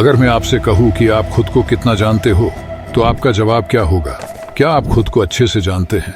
अगर मैं आपसे कहूँ कि आप खुद को कितना जानते हो, तो आपका जवाब क्या होगा? क्या आप खुद को अच्छे से जानते हैं?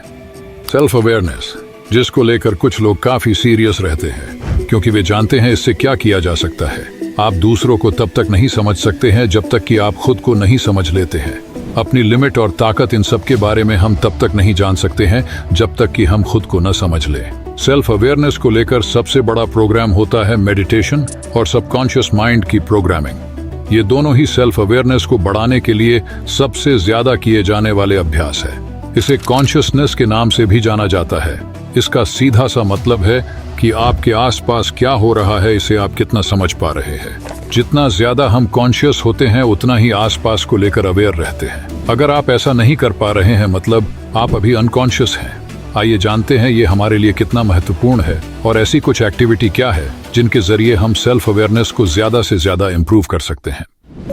सेल्फ अवेयरनेस, जिसको लेकर कुछ लोग काफी सीरियस रहते हैं, क्योंकि वे जानते हैं इससे क्या किया जा सकता है। आप दूसरों को तब तक नहीं समझ सकते हैं जब तक कि आप खुद को नहीं समझ लेते हैं। अपनी लिमिट और ताकत, इन सब के बारे में हम तब तक नहीं जान सकते हैं जब तक कि हम खुद को न समझ लें। सेल्फ अवेयरनेस को लेकर सबसे बड़ा प्रोग्राम होता है मेडिटेशन और सबकॉन्शियस माइंड की प्रोग्रामिंग। ये दोनों ही सेल्फ अवेयरनेस को बढ़ाने के लिए सबसे ज्यादा किए जाने वाले अभ्यास है। इसे कॉन्शियसनेस के नाम से भी जाना जाता है। इसका सीधा सा मतलब है कि आपके आसपास क्या हो रहा है, इसे आप कितना समझ पा रहे हैं। जितना ज्यादा हम कॉन्शियस होते हैं, उतना ही आसपास को लेकर अवेयर रहते हैं। अगर आप ऐसा नहीं कर पा रहे हैं, मतलब आप अभी अनकॉन्शियस हैं। आइए जानते हैं ये हमारे लिए कितना महत्वपूर्ण है और ऐसी कुछ एक्टिविटी क्या है जिनके जरिए हम सेल्फ अवेयरनेस को ज्यादा से ज्यादा इम्प्रूव कर सकते हैं।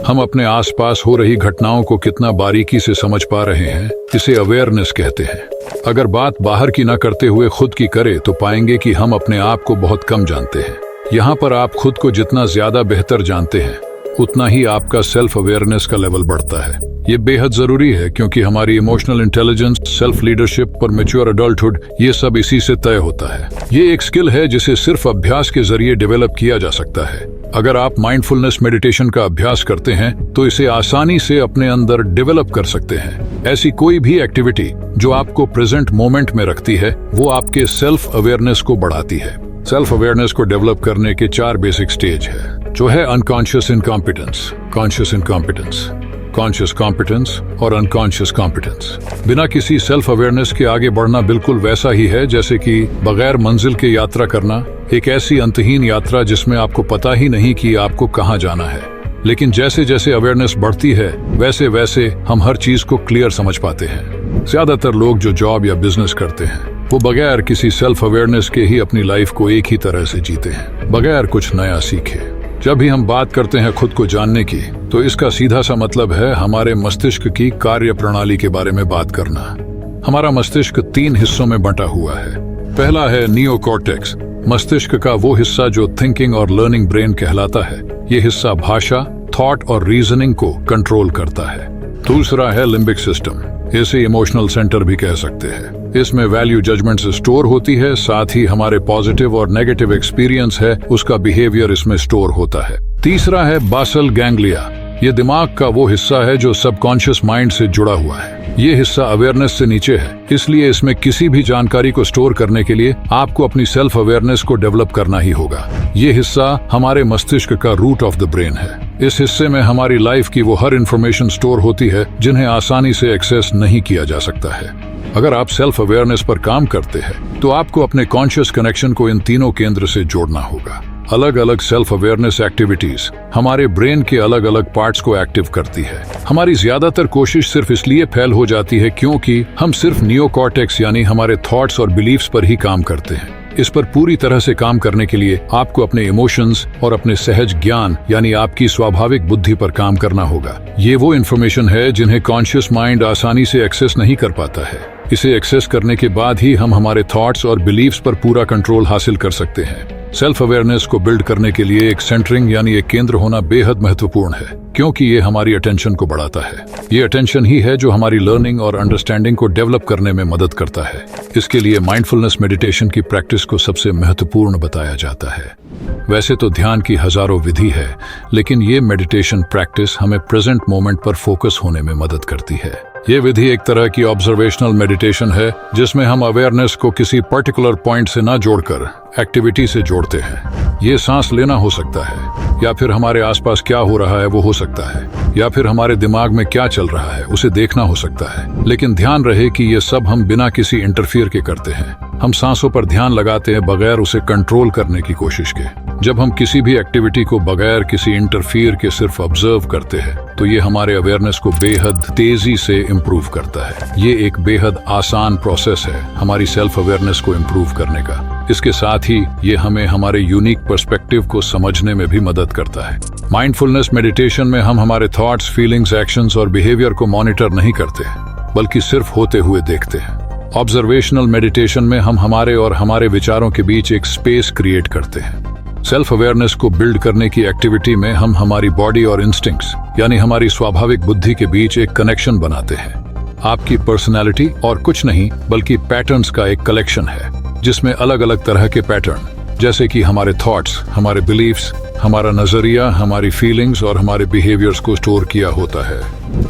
हम अपने आसपास हो रही घटनाओं को कितना बारीकी से समझ पा रहे हैं, इसे अवेयरनेस कहते हैं। अगर बात बाहर की ना करते हुए खुद की करें, तो पाएंगे कि हम अपने आप को बहुत कम जानते हैं। यहाँ पर आप खुद को जितना ज्यादा बेहतर जानते हैं, उतना ही आपका सेल्फ अवेयरनेस का लेवल बढ़ता है। ये बेहद जरूरी है, क्योंकि हमारी इमोशनल इंटेलिजेंस, सेल्फ लीडरशिप और मैच्योर अडल्टहुड, ये सब इसी से तय होता है। ये एक स्किल है जिसे सिर्फ अभ्यास के जरिए डेवलप किया जा सकता है। अगर आप माइंडफुलनेस मेडिटेशन का अभ्यास करते हैं, तो इसे आसानी से अपने अंदर डेवलप कर सकते हैं। ऐसी कोई भी एक्टिविटी जो आपको प्रेजेंट मोमेंट में रखती है, वो आपके सेल्फ अवेयरनेस को बढ़ाती है। सेल्फ अवेयरनेस को डेवलप करने के 4 बेसिक स्टेज है, जो है unconscious incompetence, conscious incompetence, conscious competence और अनकॉन्शियस कॉम्पिटेंस। बिना किसी सेल्फ अवेयरनेस के आगे बढ़ना बिल्कुल वैसा ही है जैसे कि बगैर मंजिल के यात्रा करना, एक ऐसी अंतहीन यात्रा जिसमें आपको पता ही नहीं कि आपको कहाँ जाना है। लेकिन जैसे जैसे अवेयरनेस बढ़ती है, वैसे वैसे हम हर चीज को क्लियर समझ पाते हैं। ज्यादातर लोग जो जॉब या बिजनेस करते हैं, वो बगैर किसी सेल्फ अवेयरनेस के ही अपनी लाइफ को एक ही तरह से जीते हैं, बगैर कुछ नया सीखे। जब भी हम बात करते हैं खुद को जानने की, तो इसका सीधा सा मतलब है हमारे मस्तिष्क की कार्य प्रणाली के बारे में बात करना। हमारा मस्तिष्क 3 हिस्सों में बंटा हुआ है। पहला है नियोकॉर्टेक्स, मस्तिष्क का वो हिस्सा जो थिंकिंग और लर्निंग ब्रेन कहलाता है। ये हिस्सा भाषा, थॉट और रीजनिंग को कंट्रोल करता है। दूसरा है लिम्बिक सिस्टम, इसे इमोशनल सेंटर भी कह सकते हैं। इसमें वैल्यू जजमेंट स्टोर होती है, साथ ही हमारे पॉजिटिव और नेगेटिव एक्सपीरियंस है, उसका बिहेवियर इसमें स्टोर होता है। तीसरा है बासल गैंग्लिया, ये दिमाग का वो हिस्सा है जो सबकॉन्शियस माइंड से जुड़ा हुआ है। ये हिस्सा अवेयरनेस से नीचे है, इसलिए इसमें किसी भी जानकारी को स्टोर करने के लिए आपको अपनी सेल्फ अवेयरनेस को डेवलप करना ही होगा। ये हिस्सा हमारे मस्तिष्क का रूट ऑफ द ब्रेन है। इस हिस्से में हमारी लाइफ की वो हर इंफॉर्मेशन स्टोर होती है जिन्हें आसानी से एक्सेस नहीं किया जा सकता है। अगर आप सेल्फ अवेयरनेस पर काम करते हैं, तो आपको अपने कॉन्शियस कनेक्शन को इन तीनों केंद्र से जोड़ना होगा। अलग अलग सेल्फ अवेयरनेस एक्टिविटीज हमारे ब्रेन के अलग अलग पार्ट्स को एक्टिव करती है। हमारी ज्यादातर कोशिश सिर्फ इसलिए फेल हो जाती है क्योंकि हम सिर्फ नियोकॉर्टेक्स यानी हमारे थॉट्स और बिलीफ्स पर ही काम करते हैं। इस पर पूरी तरह से काम करने के लिए आपको अपने इमोशंस और अपने सहज ज्ञान यानी आपकी स्वाभाविक बुद्धि पर काम करना होगा। ये वो इन्फॉर्मेशन है जिन्हें कॉन्शियस माइंड आसानी से एक्सेस नहीं कर पाता है। इसे एक्सेस करने के बाद ही हम हमारे थॉट्स और बिलीफ्स पर पूरा कंट्रोल हासिल कर सकते हैं। सेल्फ अवेयरनेस को बिल्ड करने के लिए एक सेंटरिंग यानी एक केंद्र होना बेहद महत्वपूर्ण है, क्योंकि ये हमारी अटेंशन को बढ़ाता है। ये अटेंशन ही है जो हमारी लर्निंग और अंडरस्टैंडिंग को डेवलप करने में मदद करता है। इसके लिए माइंडफुलनेस मेडिटेशन की प्रैक्टिस को सबसे महत्वपूर्ण बताया जाता है। वैसे तो ध्यान की हजारों विधि है, लेकिन ये मेडिटेशन प्रैक्टिस हमें प्रेजेंट मोमेंट पर फोकस होने में मदद करती है। ये विधि एक तरह की ऑब्जर्वेशनल मेडिटेशन है, जिसमें हम अवेयरनेस को किसी पर्टिकुलर पॉइंट से ना जोड़कर एक्टिविटी से जोड़ते हैं। ये सांस लेना हो सकता है, या फिर हमारे आसपास क्या हो रहा है वो हो सकता है, या फिर हमारे दिमाग में क्या चल रहा है उसे देखना हो सकता है। लेकिन ध्यान रहे कि ये सब हम बिना किसी इंटरफियर के करते हैं। हम सांसों पर ध्यान लगाते हैं बगैर उसे कंट्रोल करने की कोशिश के। जब हम किसी भी एक्टिविटी को बगैर किसी इंटरफियर के सिर्फ ऑब्जर्व करते हैं, तो ये हमारे अवेयरनेस को बेहद तेजी से इम्प्रूव करता है। ये एक बेहद आसान प्रोसेस है हमारी सेल्फ अवेयरनेस को इम्प्रूव करने का। इसके साथ ही ये हमें हमारे यूनिक पर्सपेक्टिव को समझने में भी मदद करता है। माइंडफुलनेस मेडिटेशन में हम हमारे थॉट्स, फीलिंग्स, एक्शंस और बिहेवियर को मॉनिटर नहीं करते, बल्कि सिर्फ होते हुए देखते हैं। ऑब्जर्वेशनल मेडिटेशन में हम हमारे और हमारे विचारों के बीच एक स्पेस क्रिएट करते हैं। सेल्फ अवेयरनेस को बिल्ड करने की एक्टिविटी में हम हमारी बॉडी और इंस्टिंक्ट्स यानी हमारी स्वाभाविक बुद्धि के बीच एक कनेक्शन बनाते हैं। आपकी पर्सनैलिटी और कुछ नहीं बल्कि पैटर्न्स का एक कलेक्शन है, जिसमें अलग अलग तरह के पैटर्न जैसे कि हमारे थॉट्स, हमारे बिलीफ्स, हमारा नजरिया, हमारी फीलिंग्स और हमारे बिहेवियर्स को स्टोर किया होता है।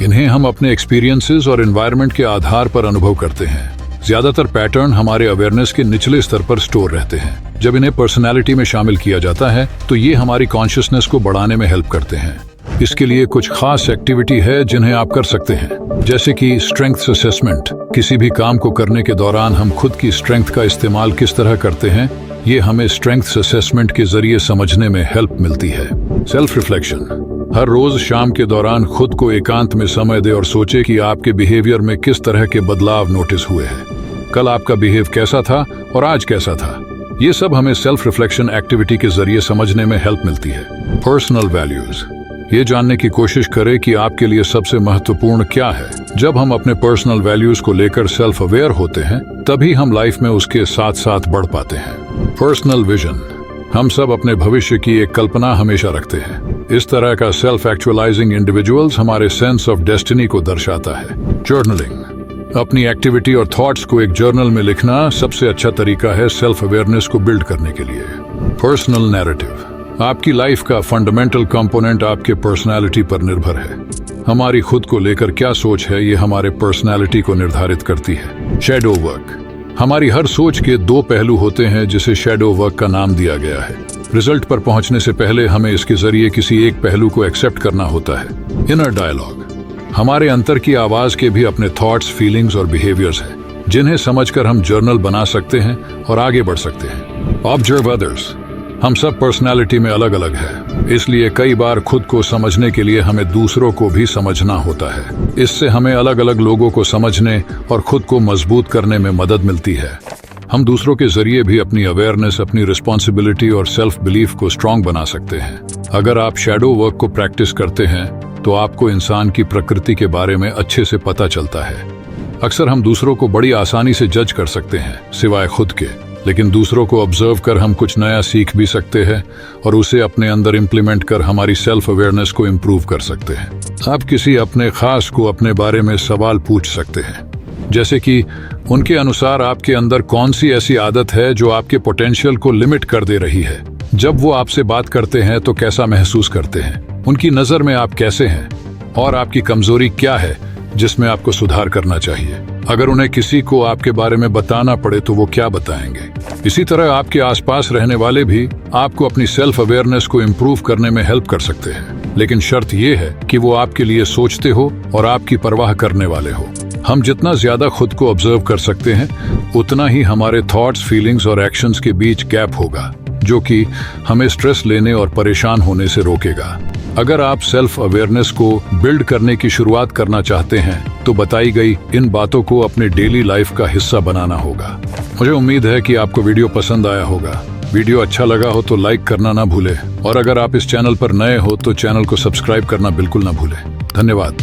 इन्हें हम अपने एक्सपीरियंसेस और एनवायरनमेंट के आधार पर अनुभव करते हैं। ज्यादातर पैटर्न हमारे अवेयरनेस के निचले स्तर पर स्टोर रहते हैं। जब इन्हें पर्सनैलिटी में शामिल किया जाता है तो ये हमारी कॉन्शियसनेस को बढ़ाने में हेल्प करते हैं। इसके लिए कुछ खास एक्टिविटी है जिन्हें आप कर सकते हैं, जैसे कि स्ट्रेंथ असेसमेंट। किसी भी काम को करने के दौरान हम खुद की स्ट्रेंथ का इस्तेमाल किस तरह करते हैं, ये हमें स्ट्रेंथ असेसमेंट के जरिए समझने में हेल्प मिलती है। Self reflection. हर रोज शाम के दौरान खुद को एकांत में समय दे और सोचे कि आपके बिहेवियर में किस तरह के बदलाव नोटिस हुए हैं। कल आपका बिहेव कैसा था और आज कैसा था। ये सब हमें सेल्फ रिफ्लेक्शन एक्टिविटी के जरिए समझने में हेल्प मिलती है। Personal values. ये जानने की कोशिश करें कि आपके लिए सबसे महत्वपूर्ण क्या है। जब हम अपने पर्सनल वैल्यूज को लेकर सेल्फ अवेयर होते हैं, तभी हम लाइफ में उसके साथ साथ बढ़ पाते हैं। Personal vision. हम सब अपने भविष्य की एक कल्पना हमेशा रखते हैं। इस तरह का सेल्फ एक्चुअलाइजिंग इंडिविजुअल्स हमारे सेंस ऑफ डेस्टिनी को दर्शाता है। जर्नलिंग। अपनी एक्टिविटी और थॉट्स को एक जर्नल में लिखना सबसे अच्छा तरीका है सेल्फ अवेयरनेस को बिल्ड करने के लिए। Personal narrative. आपकी लाइफ का फंडामेंटल कंपोनेंट आपके पर्सनालिटी पर निर्भर है। हमारी खुद को लेकर क्या सोच है, ये हमारे पर्सनालिटी को निर्धारित करती है। Shadow work. हमारी हर सोच के दो पहलू होते हैं, जिसे शैडो वर्क का नाम दिया गया है। रिजल्ट पर पहुंचने से पहले हमें इसके जरिए किसी एक पहलू को एक्सेप्ट करना होता है। Inner dialogue. हमारे अंतर की आवाज के भी अपने थॉट्स, फीलिंग्स और बिहेवियर्स हैं, जिन्हें समझकर हम जर्नल बना सकते हैं और आगे बढ़ सकते हैं। Observe others. हम सब पर्सनालिटी में अलग अलग है, इसलिए कई बार खुद को समझने के लिए हमें दूसरों को भी समझना होता है। इससे हमें अलग अलग लोगों को समझने और खुद को मजबूत करने में मदद मिलती है। हम दूसरों के जरिए भी अपनी अवेयरनेस, अपनी रिस्पॉन्सिबिलिटी और सेल्फ बिलीफ को स्ट्रांग बना सकते हैं। अगर आप शैडो वर्क को प्रैक्टिस करते हैं तो आपको इंसान की प्रकृति के बारे में अच्छे से पता चलता है। अक्सर हम दूसरों को बड़ी आसानी से जज कर सकते हैं सिवाय खुद के, लेकिन दूसरों को ऑब्जर्व कर हम कुछ नया सीख भी सकते हैं और उसे अपने अंदर इम्प्लीमेंट कर हमारी सेल्फ अवेयरनेस को इम्प्रूव कर सकते हैं। आप किसी अपने खास को अपने बारे में सवाल पूछ सकते हैं, जैसे कि उनके अनुसार आपके अंदर कौन सी ऐसी आदत है जो आपके पोटेंशियल को लिमिट कर दे रही है। जब वो आपसे बात करते हैं तो कैसा महसूस करते हैं, उनकी नज़र में आप कैसे हैं और आपकी कमजोरी क्या है जिसमें आपको सुधार करना चाहिए। अगर उन्हें किसी को आपके बारे में बताना पड़े तो वो क्या बताएंगे। इसी तरह आपके आसपास रहने वाले भी आपको अपनी सेल्फ अवेयरनेस को इम्प्रूव करने में हेल्प कर सकते हैं, लेकिन शर्त यह है कि वो आपके लिए सोचते हो और आपकी परवाह करने वाले हो। हम जितना ज्यादा खुद को ऑब्जर्व कर सकते हैं, उतना ही हमारे थॉट्स, फीलिंग्स और एक्शंस के बीच गैप होगा, जो कि हमें स्ट्रेस लेने और परेशान होने से रोकेगा। अगर आप सेल्फ अवेयरनेस को बिल्ड करने की शुरुआत करना चाहते हैं तो बताई गई इन बातों को अपने डेली लाइफ का हिस्सा बनाना होगा। मुझे उम्मीद है कि आपको वीडियो पसंद आया होगा। वीडियो अच्छा लगा हो तो लाइक करना ना भूलें और अगर आप इस चैनल पर नए हो तो चैनल को सब्सक्राइब करना बिल्कुल ना भूलें। धन्यवाद।